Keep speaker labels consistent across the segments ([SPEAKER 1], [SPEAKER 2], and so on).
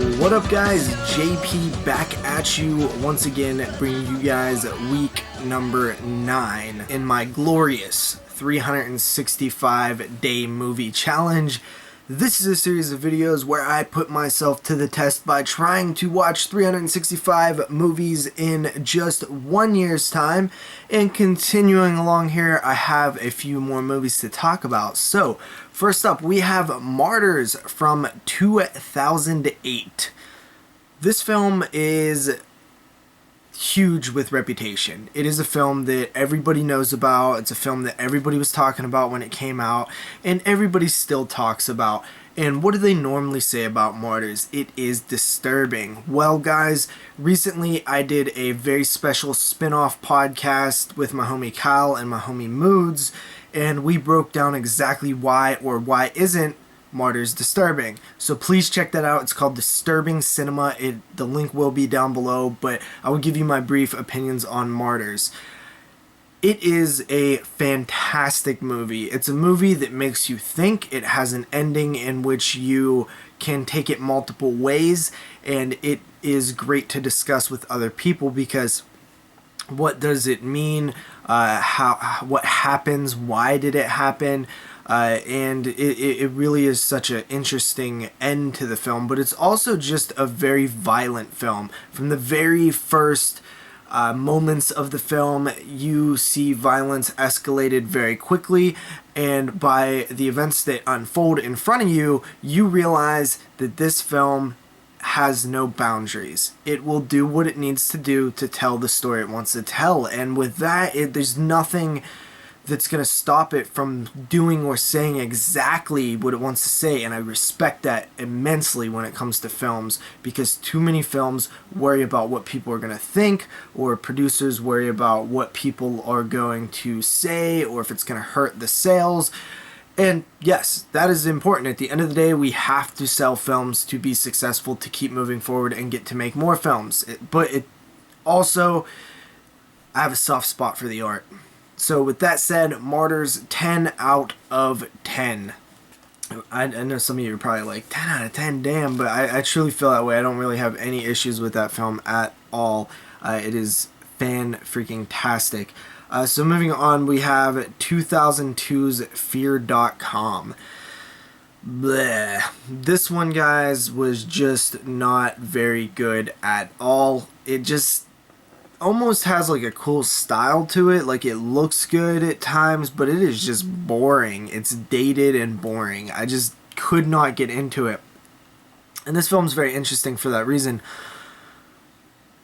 [SPEAKER 1] What up, guys? JP back at you once again, bringing you guys week number 9 in my glorious 365-day movie challenge. This is a series of videos where I put myself to the test by trying to watch 365 movies in just 1 year's time. And continuing along here, I have a few more movies to talk about. So, first up, we have Martyrs from 2008. This film is huge with reputation. It is a film that everybody knows about. It's a film that everybody was talking about when it came out, and everybody still talks about. And what do they normally say about Martyrs? It is disturbing. Well, guys, recently I did a very special spin-off podcast with my homie Kyle and my homie Moods, and we broke down exactly why or why isn't Martyrs disturbing. So please check that out. It's called Disturbing Cinema. The link will be down below, but I will give you my brief opinions on Martyrs. It is a fantastic movie. It's a movie that makes you think. It has an ending in which you can take it multiple ways, and it is great to discuss with other people because what does it mean? What happens? Why did it happen? And it really is such an interesting end to the film, but it's also just a very violent film. From the very first moments of the film, you see violence escalated very quickly, and by the events that unfold in front of you, you realize that this film has no boundaries. It will do what it needs to do to tell the story it wants to tell, and with that, there's nothing that's going to stop it from doing or saying exactly what it wants to say, and I respect that immensely when it comes to films, because too many films worry about what people are going to think, or producers worry about what people are going to say, or if it's going to hurt the sales. And yes, that is important. At the end of the day, we have to sell films to be successful, to keep moving forward and get to make more films. But it also, I have a soft spot for the art. So with that said, Martyrs, 10 out of 10. I know some of you are probably like, 10 out of 10, damn, but I truly feel that way. I don't really have any issues with that film at all. It is fan-freaking-tastic. So moving on, we have 2002's Fear.com. Bleh. This one, guys, was just not very good at all. It just almost has like a cool style to it. Like, it looks good at times, but it is just boring. It's dated and boring. I just could not get into it. And this film's very interesting for that reason.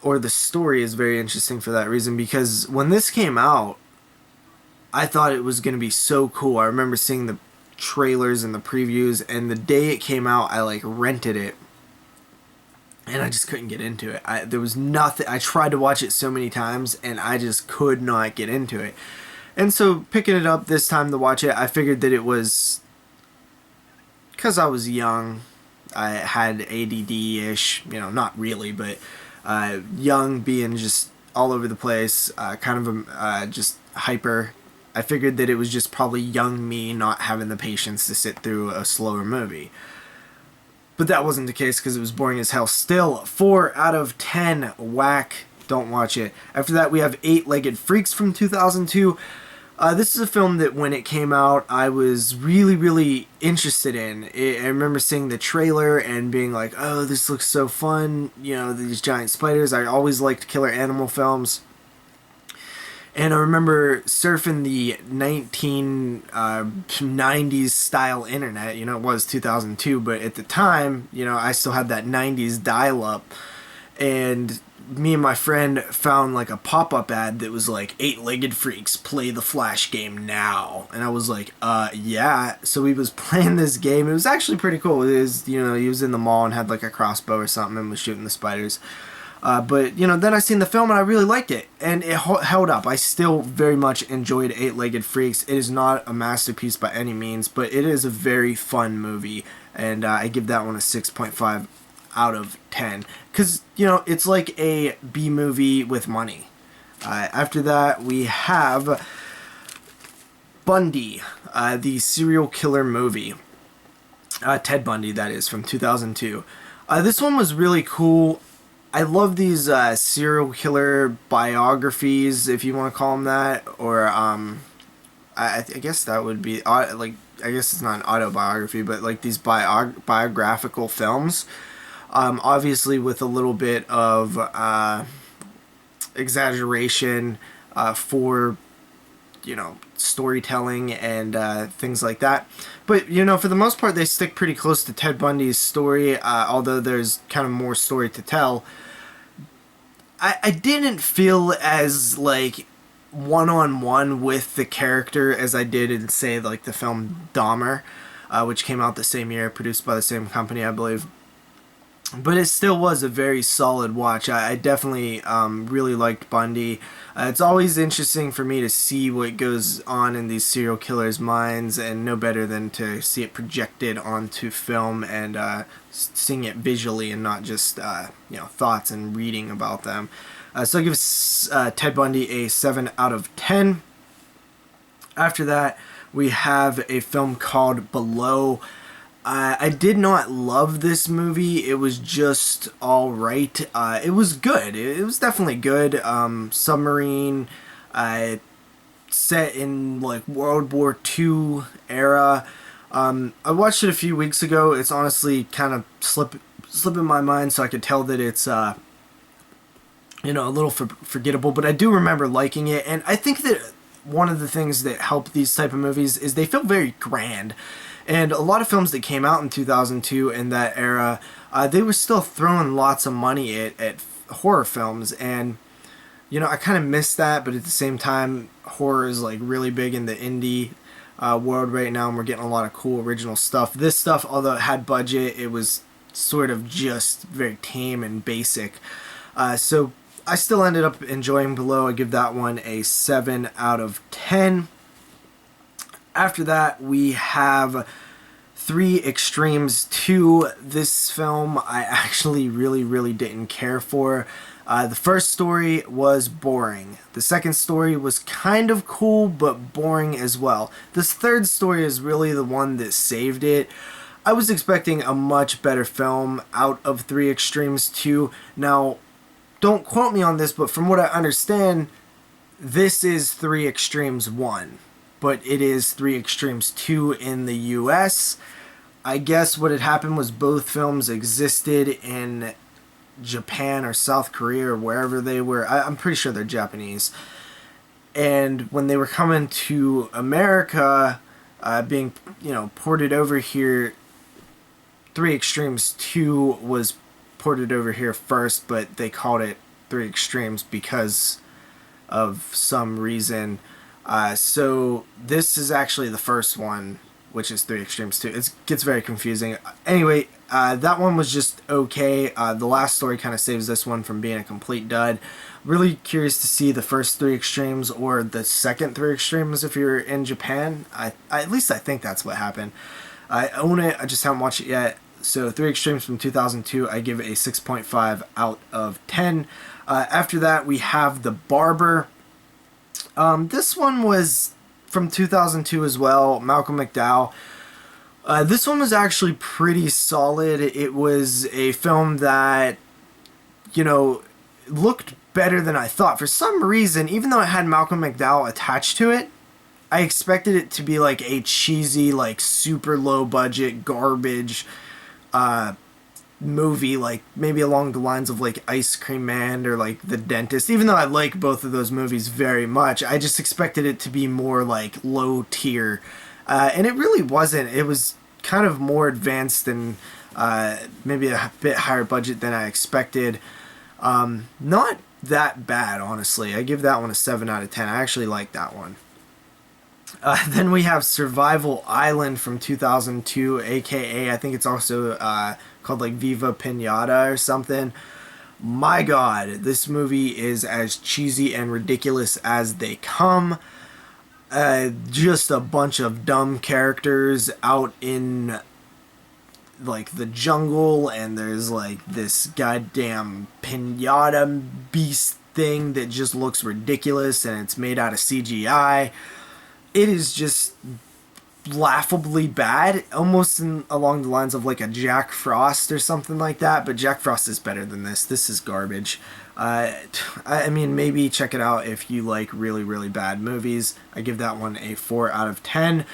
[SPEAKER 1] Or the story is very interesting for that reason, because when this came out, I thought it was going to be so cool. I remember seeing the trailers and the previews, and the day it came out, I like rented it, and I just couldn't get into it. There was nothing. I tried to watch it so many times, and I just could not get into it. And so picking it up this time to watch it, I figured that it was because I was young. I had ADD-ish, not really, but young, being just all over the place, kind of just hyper. I figured that it was just probably young me not having the patience to sit through a slower movie. But that wasn't the case, because it was boring as hell. Still, 4 out of 10, whack, don't watch it. After that, we have Eight-Legged Freaks from 2002. This is a film that when it came out, I was really, really interested in. I remember seeing the trailer and being like, oh, this looks so fun, these giant spiders. I always liked killer animal films. And I remember surfing the 1990s style internet. It was 2002, but at the time, I still had that 90s dial-up. And me and my friend found like a pop-up ad that was like, Eight-Legged Freaks, play the Flash game now. And I was like, yeah. So we was playing this game. It was actually pretty cool. It was, he was in the mall and had like a crossbow or something and was shooting the spiders. But, then I seen the film and I really liked it, and it held up. I still very much enjoyed Eight-Legged Freaks. It is not a masterpiece by any means, but it is a very fun movie, and I give that one a 6.5 out of 10. Because, it's like a B-movie with money. After that, we have Bundy, the serial killer movie. Ted Bundy, that is, from 2002. This one was really cool. I love these serial killer biographies, if you want to call them that, or I guess that would be like, I guess it's not an autobiography, but like these biographical films. Obviously, with a little bit of exaggeration for storytelling and things like that. But for the most part, they stick pretty close to Ted Bundy's story, although there's kind of more story to tell. I didn't feel as like one-on-one with the character as I did in, say, like the film Dahmer, which came out the same year, produced by the same company, I believe. But it still was a very solid watch. I definitely really liked Bundy. It's always interesting for me to see what goes on in these serial killers' minds, and no better than to see it projected onto film and seeing it visually and not just thoughts and reading about them. So I give Ted Bundy a 7 out of 10. After that, we have a film called Below. I did not love this movie. It was just alright. It was good. It was definitely good. Submarine, set in like World War II era. I watched it a few weeks ago. It's honestly kind of slipping my mind, so I could tell that it's a little forgettable. But I do remember liking it, and I think that one of the things that help these type of movies is they feel very grand. And a lot of films that came out in 2002 in that era, they were still throwing lots of money at horror films. And, I kind of miss that, but at the same time, horror is like really big in the indie world right now, and we're getting a lot of cool original stuff. This stuff, although it had budget, it was sort of just very tame and basic. So I still ended up enjoying Below. I give that one a 7 out of 10. After that, we have 3 Extremes 2. This film I actually really didn't care for. The first story was boring. The second story was kind of cool, but boring as well. This third story is really the one that saved it. I was expecting a much better film out of 3 Extremes 2. Now, don't quote me on this, but from what I understand, this is 3 Extremes 1. But it is 3 Extremes 2 in the US. I guess what had happened was both films existed in Japan or South Korea or wherever they were. I'm pretty sure they're Japanese. And when they were coming to America, being ported over here, 3 Extremes 2 was ported over here first, but they called it 3 Extremes because of some reason. So this is actually the first one, which is 3 Extremes 2. It gets very confusing. Anyway, that one was just okay. The last story kind of saves this one from being a complete dud. Really curious to see the first 3 Extremes or the second 3 Extremes if you're in Japan. At least I think that's what happened. I own it. I just haven't watched it yet. So 3 Extremes from 2002, I give it a 6.5 out of 10. After that, we have The Barber. This one was from 2002 as well, Malcolm McDowell. This one was actually pretty solid. It was a film that, looked better than I thought. For some reason, even though it had Malcolm McDowell attached to it, I expected it to be like a cheesy, like super low budget garbage movie, like maybe along the lines of like Ice Cream Man or like The Dentist. Even though I like both of those movies very much, I just expected it to be more like low tier, and it really wasn't. It was kind of more advanced and maybe a bit higher budget than I expected. Not that bad, honestly. I give that one a 7 out of 10. I actually like that one. Then we have Survival Island from 2002, aka I think it's also called like Viva Pinata or something. My god, this movie is as cheesy and ridiculous as they come. Just a bunch of dumb characters out in like the jungle, and there's like this goddamn pinata beast thing that just looks ridiculous, and it's made out of CGI. It is just laughably bad, almost along the lines of like a Jack Frost or something like that, but Jack Frost is better than this. This is garbage. I mean, maybe check it out if you like really, really bad movies. I give that one a 4 out of 10.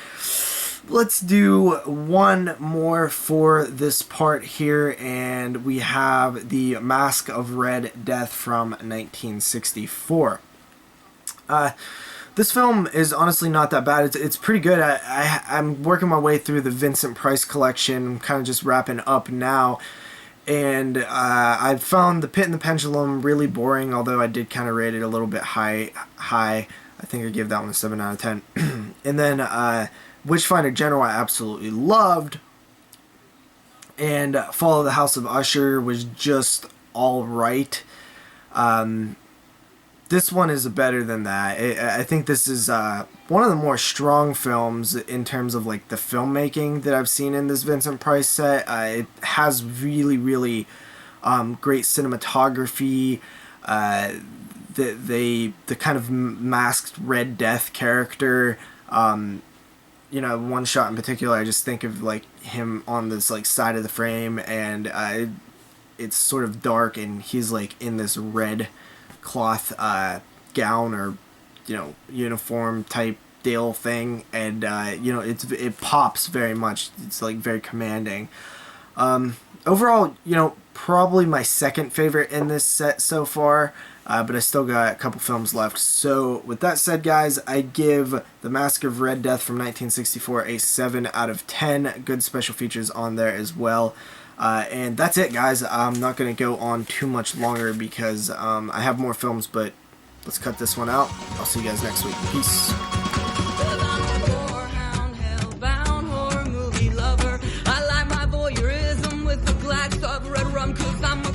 [SPEAKER 1] Let's do one more for this part here, and we have The Mask of Red Death from 1964. This film is honestly not that bad. It's pretty good. I'm working my way through the Vincent Price collection. I'm kind of just wrapping up now. And I found The Pit and the Pendulum really boring, although I did kind of rate it a little bit high. I think I gave that one a 7 out of 10. And then Witchfinder General I absolutely loved. And Fall of the House of Usher was just alright. This one is better than that. I think this is one of the more strong films in terms of like the filmmaking that I've seen in this Vincent Price set. It has really, really great cinematography. The kind of masked Red Death character. You know, one shot in particular, I just think of like him on this like side of the frame, and it's sort of dark, and he's like in this red cloth gown or, you know, uniform type deal thing, and you know, it pops very much. It's like very commanding. Overall, you know, probably my second favorite in this set so far, but I still got a couple films left. So with that said, guys, I give The Mask of Red Death from 1964 a 7 out of 10. Good special features on there as well. And that's it, guys. I'm not going to go on too much longer because I have more films, but let's cut this one out. I'll see you guys next week. Peace.
[SPEAKER 2] I like my voyeurism with a glass of red rum, 'cause I'm a